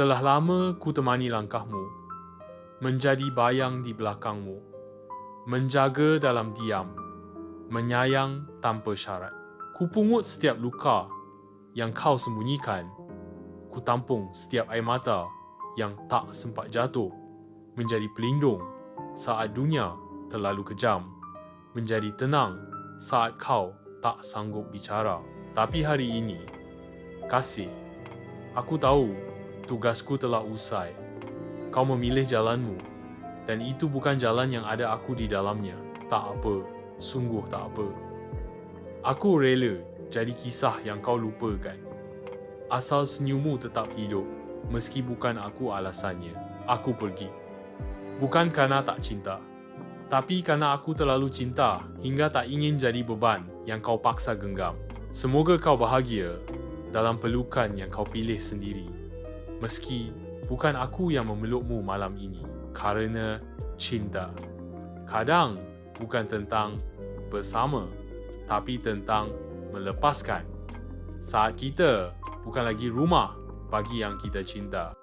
Telah lama ku temani langkahmu, menjadi bayang di belakangmu, menjaga dalam diam, menyayang tanpa syarat. Ku pungut setiap luka yang kau sembunyikan. Ku tampung setiap air mata yang tak sempat jatuh, menjadi pelindung saat dunia terlalu kejam, menjadi tenang saat kau tak sanggup bicara. Tapi hari ini, kasih, aku tahu tugasku telah usai. Kau memilih jalanmu, dan itu bukan jalan yang ada aku di dalamnya. Tak apa, sungguh tak apa. Aku rela jadi kisah yang kau lupakan, asal senyummu tetap hidup, meski bukan aku alasannya. Aku pergi, bukan kerana tak cinta, tapi kerana aku terlalu cinta hingga tak ingin jadi beban yang kau paksa genggam. Semoga kau bahagia dalam pelukan yang kau pilih sendiri, meski bukan aku yang memelukmu malam ini, kerana cinta kadang bukan tentang bersama, tapi tentang melepaskan. Saat kita bukan lagi rumah bagi yang kita cinta.